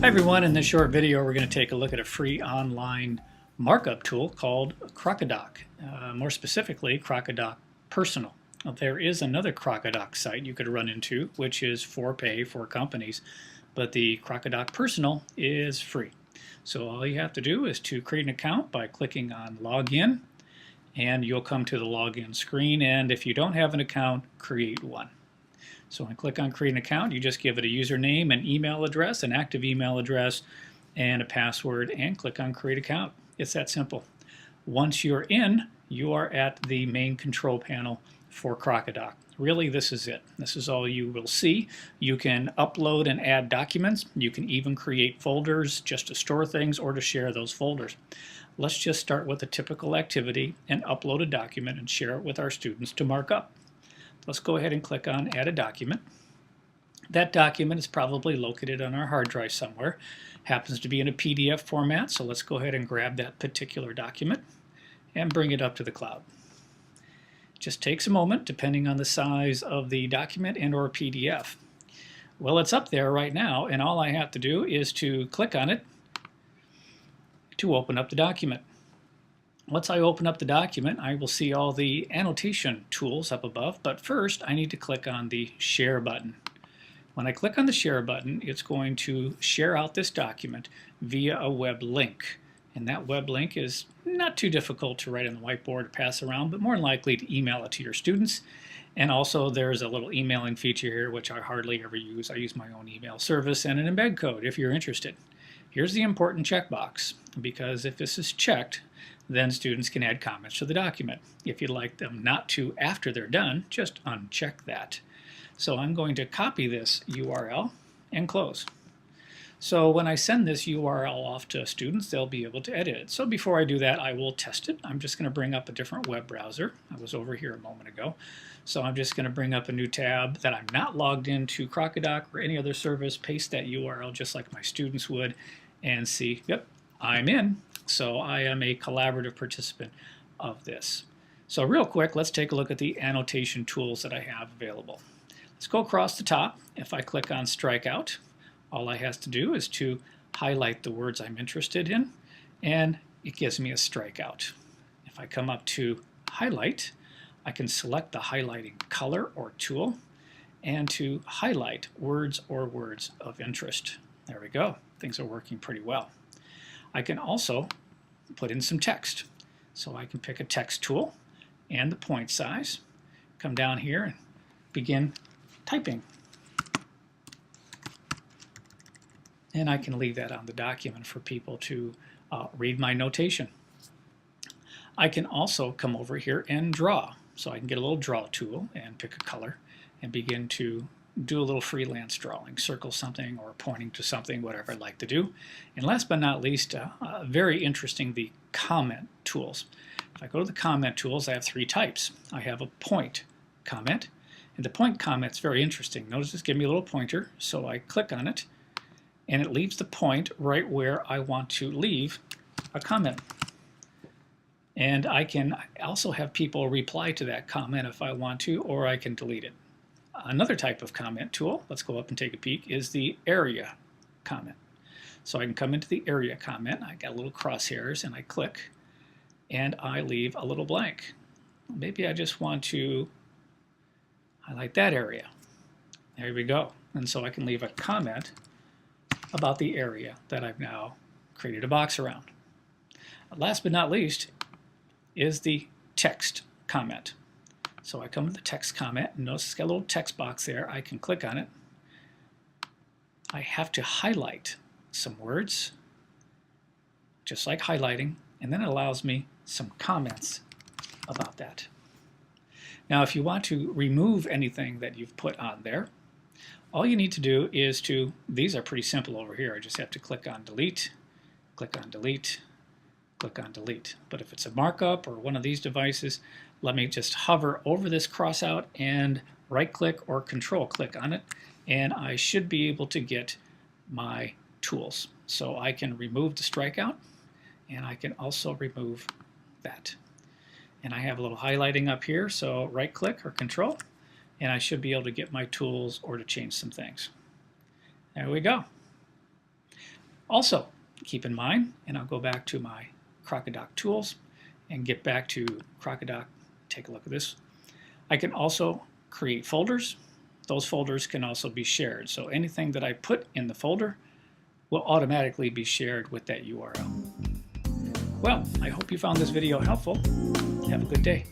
Hi everyone, in this short video we're going to take a look at a free online markup tool called Crocodoc, more specifically Crocodoc Personal. Now, there is another Crocodoc site you could run into which is for pay for companies, but the Crocodoc Personal is free. So all you have to do is to create an account by clicking on Login, and you'll come to the login screen, and if you don't have an account, create one. So when I click on create an account, you just give it a username, an email address, an active email address, and a password, and click on create account. It's that simple. Once you're in, you are at the main control panel for Crocodoc. Really, this is it. This is all you will see. You can upload and add documents. You can even create folders just to store things or to share those folders. Let's just start with a typical activity and upload a document and share it with our students to mark up. Let's go ahead and click on Add a Document. That document is probably located on our hard drive somewhere. Happens to be in a PDF format, so let's go ahead and grab that particular document and bring it up to the cloud. Just takes a moment depending on the size of the document and or PDF. Well, it's up there right now, and all I have to do is to click on it to open up the document. Once I open up the document, I will see all the annotation tools up above, but first I need to click on the Share button. When I click on the Share button, it's going to share out this document via a web link. And that web link is not too difficult to write on the whiteboard or pass around, but more likely to email it to your students. And also there's a little emailing feature here, which I hardly ever use. I use my own email service and an embed code if you're interested. Here's the important checkbox, because if this is checked, then students can add comments to the document. If you'd like them not to after they're done, just uncheck that. So I'm going to copy this URL and close. So when I send this URL off to students, they'll be able to edit it. So before I do that, I will test it. I'm just going to bring up a different web browser. I was over here a moment ago. So I'm just going to bring up a new tab that I'm not logged into Crocodoc or any other service, paste that URL just like my students would, and see, yep, I'm in. So I am a collaborative participant of this. So real quick, let's take a look at the annotation tools that I have available. Let's go across the top. If I click on Strikeout, all I have to do is to highlight the words I'm interested in, and it gives me a strikeout. If I come up to Highlight, I can select the highlighting color or tool, and to highlight words or words of interest. There we go. Things are working pretty well. I can also put in some text. So I can pick a text tool and the point size, come down here and begin typing. And I can leave that on the document for people to read my notation. I can also come over here and draw. So I can get a little draw tool and pick a color and begin to do a little freelance drawing, circle something or pointing to something, whatever I'd like to do. And last but not least, very interesting, the comment tools. If I go to the comment tools, I have three types. I have a point comment, and the point comment's very interesting. Notice it's giving me a little pointer, so I click on it, and it leaves the point right where I want to leave a comment. And I can also have people reply to that comment if I want to, or I can delete it. Another type of comment tool, let's go up and take a peek, is the area comment. So I can come into the area comment, I got little crosshairs, and I click, and I leave a little blank. Maybe I just want to highlight that area. There we go. And so I can leave a comment about the area that I've now created a box around. Last but not least is the text comment. So I come to the text comment, and notice it's got a little text box there. I can click on it. I have to highlight some words, just like highlighting, and then it allows me some comments about that. Now, if you want to remove anything that you've put on there, all you need to do is these are pretty simple over here. I just have to click on delete, click on delete, click on delete. But if it's a markup or one of these devices, let me just hover over this crossout and right click or control click on it, and I should be able to get my tools. So I can remove the strikeout, and I can also remove that. And I have a little highlighting up here, so right click or control, and I should be able to get my tools or to change some things. There we go. Also, keep in mind, and I'll go back to my Crocodoc tools and get back to Crocodoc. Take a look at this. I can also create folders. Those folders can also be shared. So anything that I put in the folder will automatically be shared with that URL. Well, I hope you found this video helpful. Have a good day.